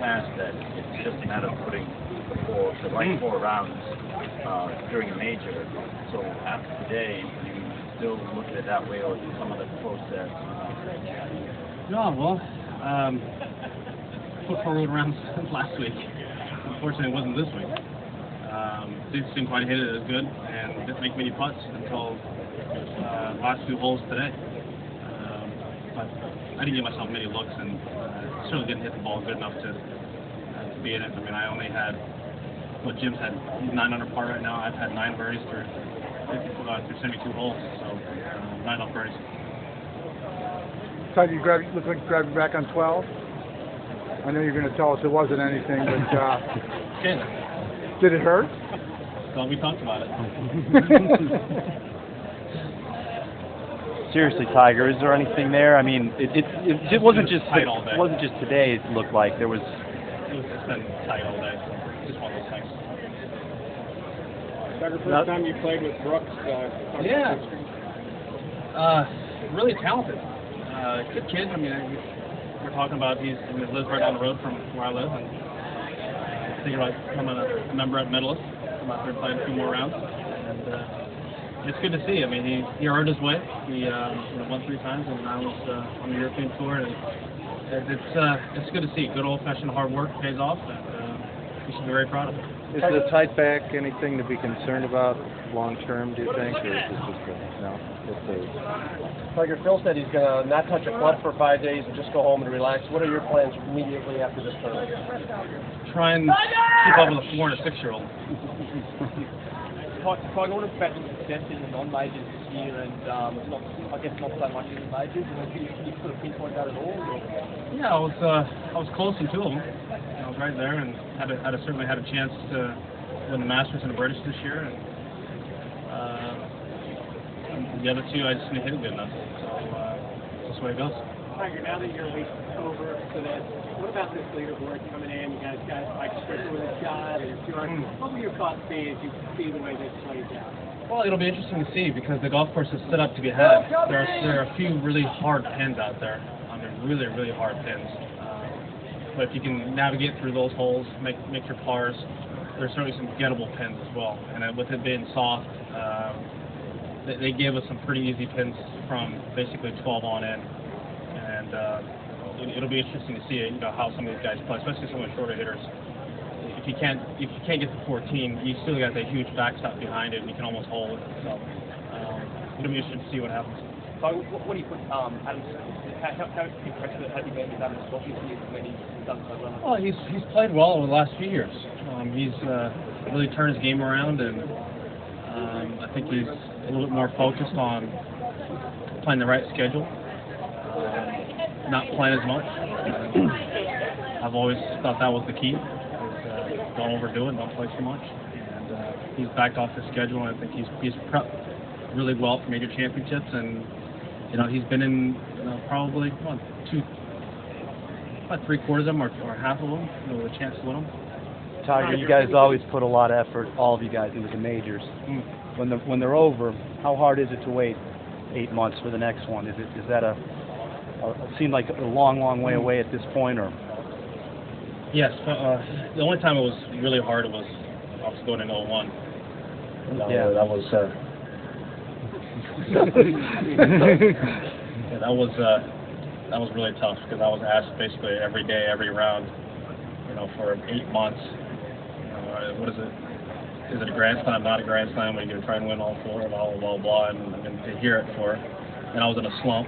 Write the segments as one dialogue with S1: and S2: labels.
S1: past that it's just a matter of putting the right 4 rounds during a major. So after today, you still look at it that way, or some other process?
S2: No, well, put 4 road rounds last week. Unfortunately, it wasn't this week. Didn't seem quite hit it as good, and didn't make many putts until last 2 holes today. But I didn't give myself many looks, and certainly didn't hit the ball good enough to be in it. I mean, I only had, what Jim's had, he's 9 under par right now. I've had 9 birdies through 72 holes, so 9 off birdies.
S3: So you look like you grabbed it back on 12. I know you're going to tell us it wasn't anything, but did it hurt?
S2: Well, we talked about it.
S4: Seriously, Tiger, is there anything there? I mean, it wasn't just
S2: tight all day.
S4: It wasn't just today. It looked like there was.
S2: It was just been tight all day. So just one of those things.
S5: Tiger, first time you played with Brooks.
S2: Yeah. Really talented. Good kid. I mean, we're talking about he lives right down the road from where I live, and thinking about becoming a member at Medalist. I'm out there playing 2 more rounds, and it's good to see. I mean, he earned his way. He won 3 times, and now he's on the European tour, and it's good to see. Good old-fashioned hard work pays off, and we should be very proud of it.
S6: Is the tight back anything to be concerned about long term, do you think, or is this just no?
S5: Tiger, Phil said he's going to not touch a club for 5 days and just go home and relax. What are your plans immediately after this tournament?
S2: Try and keep up with a 4 and a 6-year-old.
S7: Tiger, what about your success in the non-majors this year, and I guess not so much in the majors? Can you sort of pinpoint that at all? Or?
S2: Yeah, I was close in 2 of them. I was right there, and certainly had a chance to win the Masters and the British this year. And the other 2, I just didn't hit it good enough. So that's the way it goes.
S7: Tiger, now that you're a week over to that, what about this leaderboard coming in? You guys got Mike Stricker with a shot, and what will your thoughts be as you see the way this plays out?
S2: Well, it'll be interesting to see because the golf course is set up to be had. There are a few really hard pins out there. I mean, really, really hard pins. But if you can navigate through those holes, make your pars, there's certainly some gettable pins as well. And then with it being soft, they gave us some pretty easy pins from basically 12 on in. And it'll be interesting to see how some of these guys play, especially some of the shorter hitters. If you can't get to 14, you still got that huge backstop behind it, and you can almost hold it. So it'll be interesting to see what happens.
S7: So what do you put Adams? How impressive have you been with Adams when he's done so well?
S2: Well, he's played well over the last few years. He's really turned his game around, and I think he's a little bit more focused on playing the right schedule, not playing as much. I've always thought that was the key. Don't overdo it, don't play too much. And he's backed off the schedule, and I think he's prepped really well for major championships. And he's been in probably about 3/4 of them or half of them with a chance to win them.
S4: Tiger, you guys always put a lot of effort, all of you guys, into the majors. When they're over, how hard is it to wait 8 months for the next one? Is that it seemed like a long way away at this point, or?
S2: Yes, the only time it was really hard was obviously going in 01. That was really tough because I was asked basically every day, every round, for 8 months. What is it? Is it a Grand Slam? Not a Grand Slam? Are you going to try and win all 4? Blah blah blah. And to hear it and I was in a slump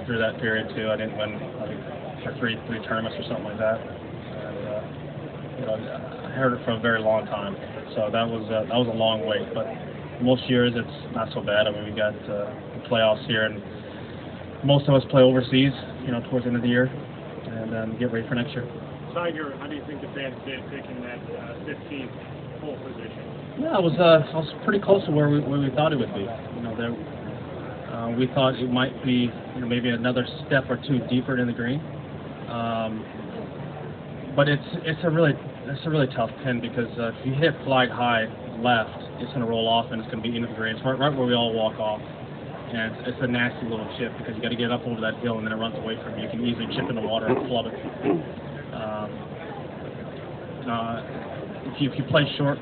S2: through that period too. I didn't win, I think, for three tournaments or something like that. And I heard it for a very long time. So that was a long wait. But most years it's not so bad. I mean, we got the playoffs here, and most of us play overseas, towards the end of the year, and then get ready for next year.
S5: Tiger, how do you think the fans did picking that 15th hole position?
S2: Yeah, I was pretty close to where we thought it would be. We thought it might be maybe another step or 2 deeper in the green, but it's a really tough pin because if you hit flag high left, it's going to roll off and it's going to be into the green. It's right where we all walk off, and it's a nasty little chip because you got to get up over that hill and then it runs away from you. You can easily chip in the water and flub it. If you play short,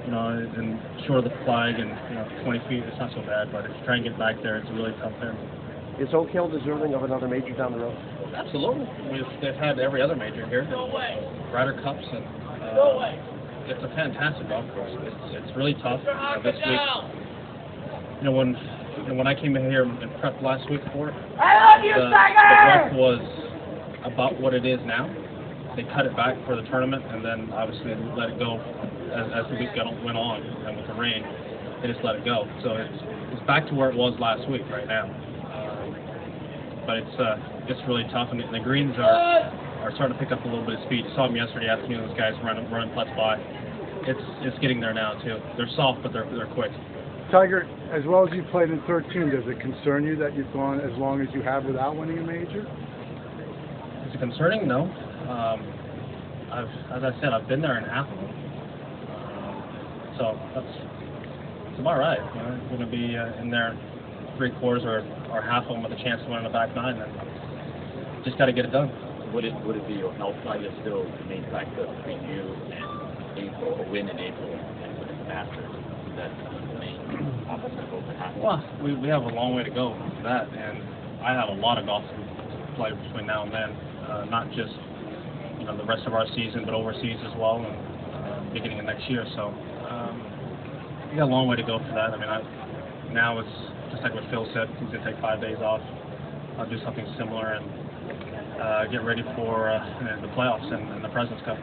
S2: and short of the flag and 20 feet, it's not so bad. But if you try and get back there, it's really tough there.
S5: Is Oak Hill deserving of another major down the road?
S2: Absolutely. They've had every other major here, Ryder Cups, and it's a fantastic golf course. It's really tough. This week, when I came in here and prepped last week for it, the rough was about what it is now. They cut it back for the tournament, and then obviously let it go as the week went on, and with the rain, they just let it go. So it's back to where it was last week right now. But it's really tough, and the greens are starting to pick up a little bit of speed. You saw them yesterday afternoon; those guys running putts by. It's getting there now too. They're soft, but they're quick.
S3: Tiger, as well as you played in 13, does it concern you that you've gone as long as you have without winning a major?
S2: Is it concerning? No. As I said, I've been there in half of them, so it's about right. I'm going to be in there 3/4 or half of them with a chance to win in the back nine. And just got to get it done.
S1: Would it be your health fighter still the main factor between you and April, a win in April and with the Masters? That's the main obstacle to happen.
S2: Well, we have a long way to go for that, and I have a lot of golf to play between now and then. Not just the rest of our season, but overseas as well, and beginning of next year. So we got a long way to go for that. I mean, now it's just like what Phil said. He's gonna take 5 days off. I'll do something similar and get ready for the playoffs and the Presidents Cup.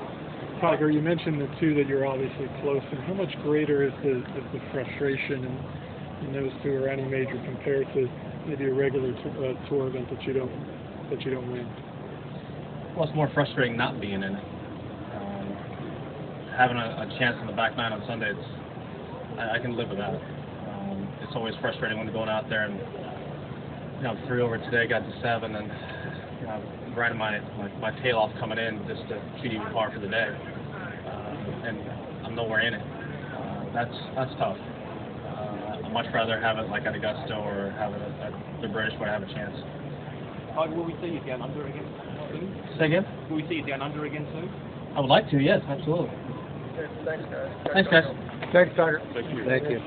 S8: Tiger, you mentioned the two that you're obviously close in. How much greater is the frustration in those two or any major compared to maybe a regular tour event that you don't win?
S2: Well, it's more frustrating not being in it. Having a chance in the back nine on Sunday, I can live with that. It's always frustrating when you're going out there and 3 over today, got to 7, and grinding my tail off coming in just to shoot even par for the day, and I'm nowhere in it. That's tough. I'd much rather have it like at Augusta or have it at the British where I have a chance.
S7: Will we see you down under again soon?
S2: Say again?
S7: Will we see you down under again soon?
S2: I would like to, yes, absolutely.
S5: Thanks, guys.
S2: Thanks, guys.
S3: Thanks, Tiger.
S6: Thank you.